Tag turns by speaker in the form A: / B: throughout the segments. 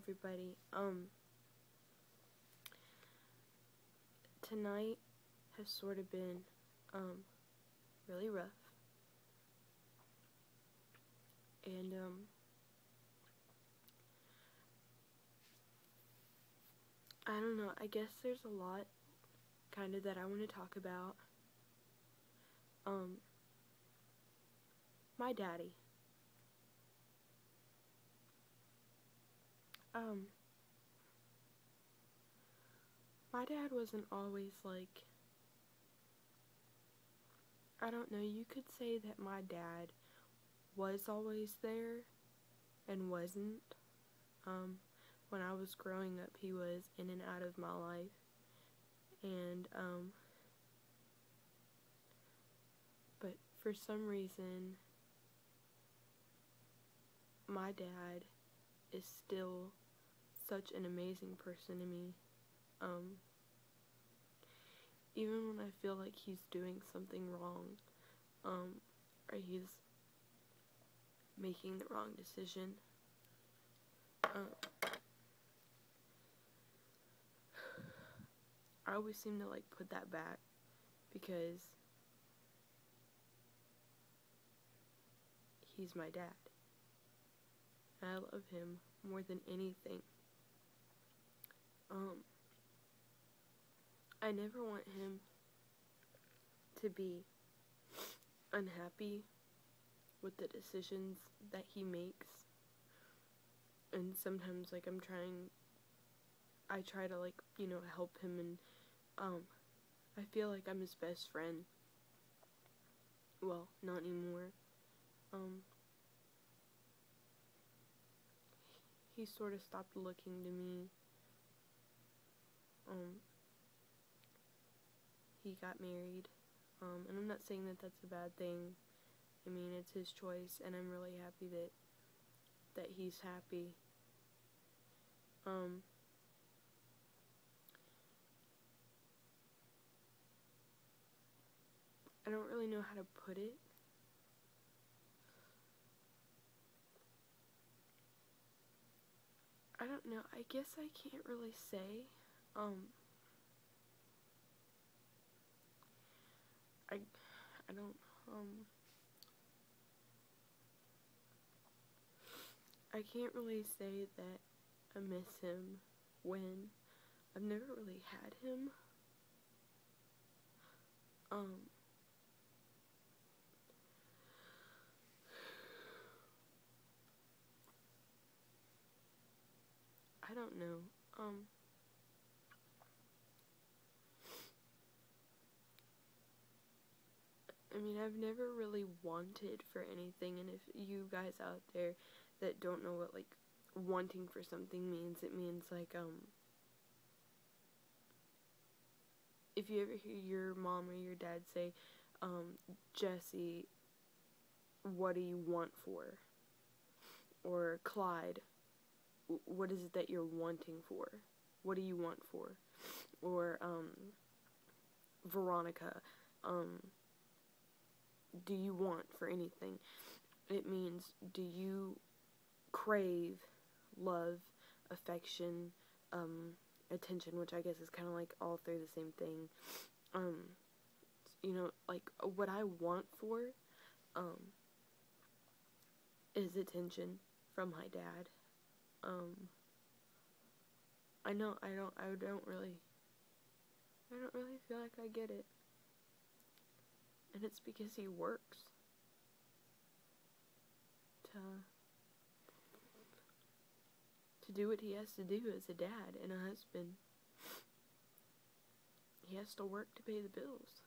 A: everybody. Tonight has sort of been, really rough. And, I don't know, I guess there's a lot, kind of, that I want to talk about. My daddy. My dad wasn't always like, I don't know, you could say that my dad was always there and wasn't. When I was growing up, he was in and out of my life, and, but for some reason, my dad is still such an amazing person to me. Even when I feel like he's doing something wrong, or he's making the wrong decision, I always seem to like put that back, because he's my dad. I love him more than anything. I never want him to be unhappy with the decisions that he makes. And sometimes, like, I try to, like, help him, and, I feel like I'm his best friend. Well, not anymore. He sort of stopped looking to me. He got married, and I'm not saying that that's a bad thing. I mean, it's his choice, and I'm really happy that he's happy. I don't really know how to put it. I don't know, I guess I can't really say. I don't, I can't really say that I miss him when I've never really had him. I don't know. I mean, I've never really wanted for anything, and if you guys out there that don't know what, like, wanting for something means, it means, like, if you ever hear your mom or your dad say, Jesse, what do you want for? Or, Clyde, what is it that you're wanting for? What do you want for? Or, Veronica, do you want for anything? It means, do you crave love, affection, attention, which I guess is kind of like all three the same thing. Like, what I want for, is attention from my dad. I know, I don't really feel like I get it. And it's because he works to do what he has to do as a dad and a husband. He has to work to pay the bills.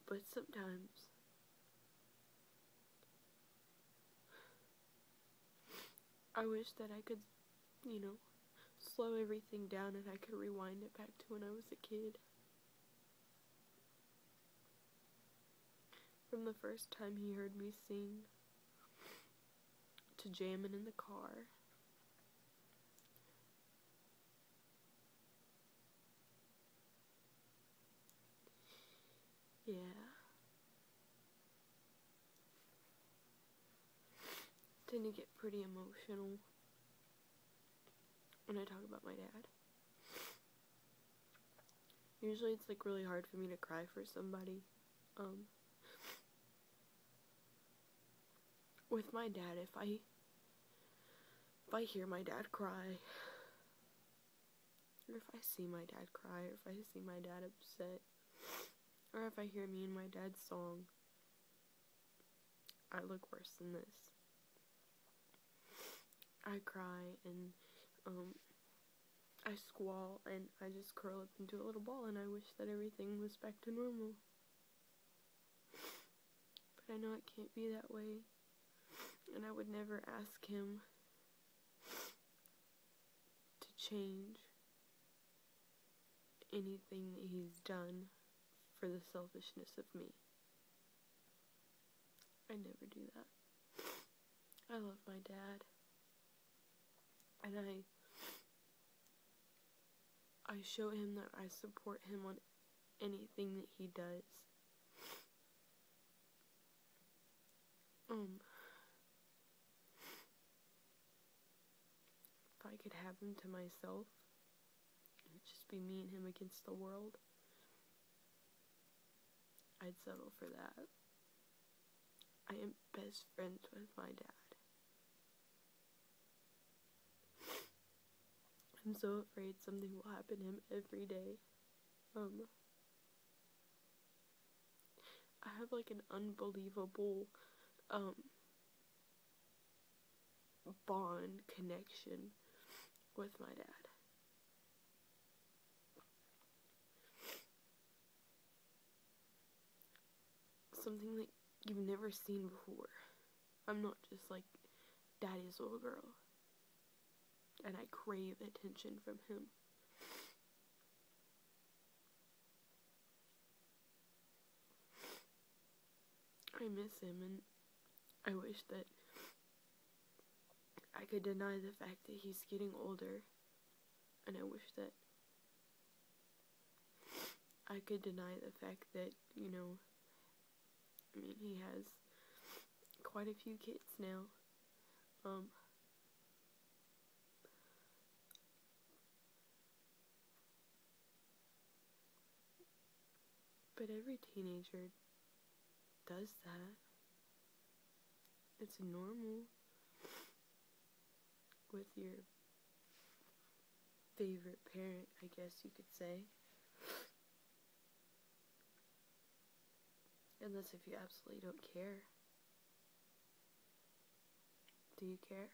A: But sometimes I wish that I could, slow everything down and I could rewind it back to when I was a kid. From the first time he heard me sing, to jamming in the car. Yeah. tend to get pretty emotional when I talk about my dad. Usually it's like really hard for me to cry for somebody. With my dad, if I hear my dad cry, or if I see my dad cry, or if I see my dad upset, or if I hear me and my dad's song, I look worse than this. I cry and I squall and I just curl up into a little ball and I wish that everything was back to normal. But I know it can't be that way, and I would never ask him to change anything that he's done for the selfishness of me. I never do that. I love my dad, and I show him that I support him on anything that he does. If I could have him to myself, it would just be me and him against the world, I'd settle for that. I am best friends with my dad. I'm so afraid something will happen to him every day. I have like an unbelievable bond connection with my dad. Something that you've never seen before. I'm not just like daddy's little girl, and I crave attention from him. I miss him, and I wish that I could deny the fact that he's getting older, and I wish that I could deny the fact that, he has quite a few kids now. But every teenager does that. It's normal with your favorite parent, I guess you could say. Unless if you absolutely don't care. Do you care?